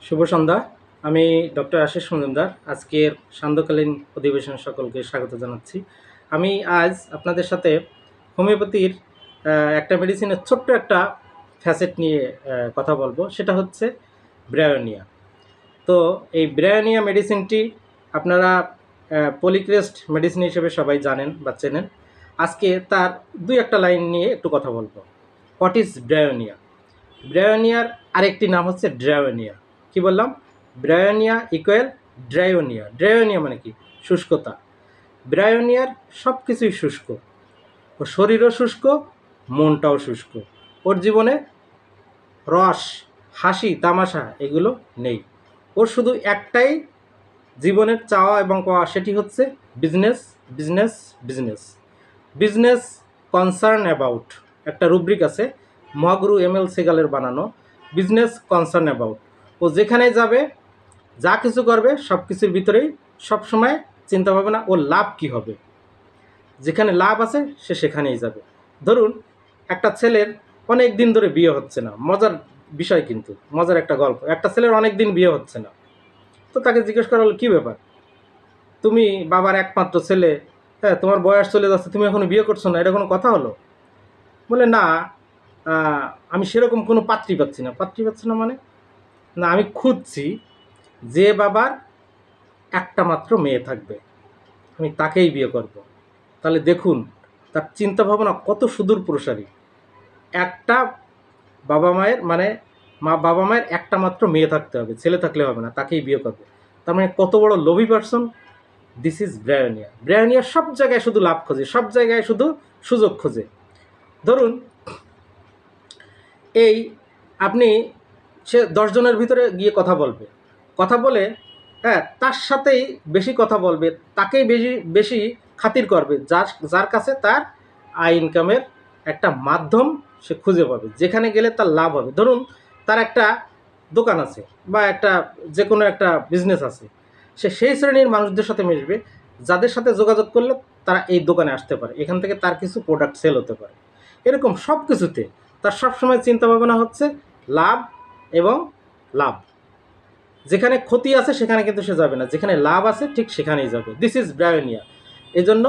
শুভ সন্ধ্যা। আমি ডক্টর আশিস মজুমদার। আজকের সান্ধ্যকালীন অধিবেশনে সকলকে স্বাগত জানাচ্ছি। আমি আজ আপনাদের সাথে হোমিওপ্যাথির একটা মেডিসিনের ছোট্ট একটা ফ্যাসেট নিয়ে কথা বলবো। সেটা হচ্ছে ব্রায়োনিয়া। তো এই ব্রায়োনিয়া মেডিসিনটি আপনারা পলিক্রেস্ট মেডিসিন হিসেবে সবাই জানেন বা চেনেন। আজকে তার দুই একটা লাইন নিয়ে একটু কথা বলবো। What is Bryonia? ব্রায়োনিয়ার আরেকটি নাম হচ্ছে ড্রায়োনিয়া। কি বললাম? Bryonia equal ড্রায়োনিয়া। ড্রায়োনিয়া মানে কি? শুষ্কতা। ব্রায়োনিয়ার সব কিছুই শুষ্ক। ওর শরীরও শুষ্ক, মনটাও শুষ্ক। ওর জীবনে রস, হাসি, তামাশা এগুলো নেই। ওর শুধু একটাই জীবনের চাওয়া এবং পাওয়া, সেটি হচ্ছে business, business, business. Business concern about একটা রুব্রিক আছে, মহাগুরু এম.এল. সেগালের বানানো, বিজনেস কনসার্ন অ্যাবাউট। ও যেখানে যাবে, যা কিছু করবে, সব কিছুর ভিতরেই সবসময় চিন্তা ভাবনা ওর লাভ কি হবে। যেখানে লাভ আছে সে সেখানেই যাবে। ধরুন একটা ছেলের অনেক দিন ধরে বিয়ে হচ্ছে না, মজার বিষয় কিন্তু, মজার একটা গল্প। একটা ছেলের অনেক দিন বিয়ে হচ্ছে না, তো তাকে জিজ্ঞেস করা হলো, কী ব্যাপার, তুমি বাবার একমাত্র ছেলে, হ্যাঁ, তোমার বয়স চলে যাচ্ছে, তুমি এখনো বিয়ে করছো না, এটা কোনো কথা হলো? বলে, না, আমি সেরকম কোনো পাত্রী পাচ্ছি না। পাত্রী পাচ্ছি না মানে? না, আমি খুঁজছি যে বাবার একটা মাত্র মেয়ে থাকবে, আমি তাকেই বিয়ে করব। তাহলে দেখুন তার চিন্তা ভাবনা কত সুদূর প্রসারী। একটা বাবা মায়ের মানে বাবা মায়ের একটা মাত্র মেয়ে থাকতে হবে, ছেলে থাকলে হবে না, তাকেই বিয়ে করবে। তার মানে কত বড় লোভী person. This is Bryonia. Bryonia সব জায়গায় শুধু লাভ খোঁজে, সব জায়গায় শুধু সুযোগ খোঁজে। ধরুন এই আপনি, সে 10 জনের ভিতরে গিয়ে কথা বলবে, কথা বলে, হ্যাঁ, তার সাথেই বেশি কথা বলবে, তাকেই বেশি বেশি খাতির করবে, যার যার কাছে তার আয় ইনকামের একটা মাধ্যম সে খুঁজে পাবে, যেখানে গেলে তার লাভ হবে। ধরুন তার একটা দোকান আছে বা একটা যে কোনো একটা বিজনেস আছে, সে সেই শ্রেণীর মানুষদের সাথে মিশবে যাদের সাথে যোগাযোগ করলে তারা এই দোকানে আসতে পারে, এখান থেকে তার কিছু প্রোডাক্ট সেল হতে পারে। এরকম সব কিছুতে তার সবসময় চিন্তা ভাবনা হচ্ছে লাভ এবং লাভ। যেখানে ক্ষতি আছে সেখানে কিন্তু সে যাবে না, যেখানে লাভ আছে ঠিক সেখানেই যাবে। This is Bryonia. এই জন্য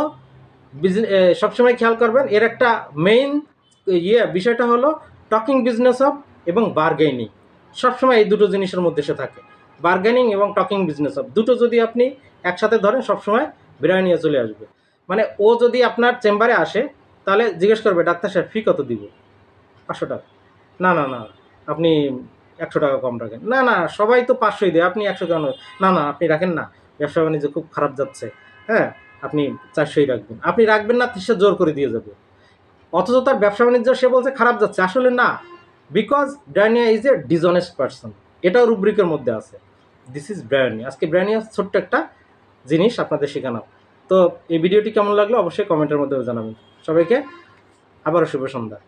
সবসময় খেয়াল করবেন, এর একটা মেইন বিষয়টা হলো টকিং বিজনেস অফ এবং বার্গেনিং। সবসময় এই দুটো জিনিসের মধ্যে সে থাকে, বার্গেনিং এবং টকিং বিজনেস অফ। দুটো যদি আপনি একসাথে ধরেন, সবসময় ব্রায়োনিয়া চলে আসবে। মানে ও যদি আপনার চেম্বারে আসে, তাহলে জিজ্ঞেস করবে, ডাক্তার সাহেব ফি কত দিব? 500 টাকা। না না না, আপনি 100 টাকা কম রাখেন। না না, সবাই তো 500ই দেয়, আপনি 100 কেন? না না, আপনি রাখেন না, ব্যবসা বাণিজ্য খুব খারাপ যাচ্ছে, হ্যাঁ, আপনি 400ই রাখবেন। আপনি রাখবেন না, সে জোর করে দিয়ে যাবে। অথচ তার ব্যবসা বাণিজ্য সে বলছে খারাপ যাচ্ছে, আসলে না, because Bryonia is a dishonest person. এটাও রুব্রিকের মধ্যে আছে। This is Bryonia. আজকে ব্রায়োনিয়া ছোট্ট একটা জিনিস আপনাদের শেখানো। তো এই ভিডিওটি কেমন লাগলো অবশ্যই কমেন্টের মধ্যে জানাবেন। সবাইকে আবারও শুভ সন্ধ্যা।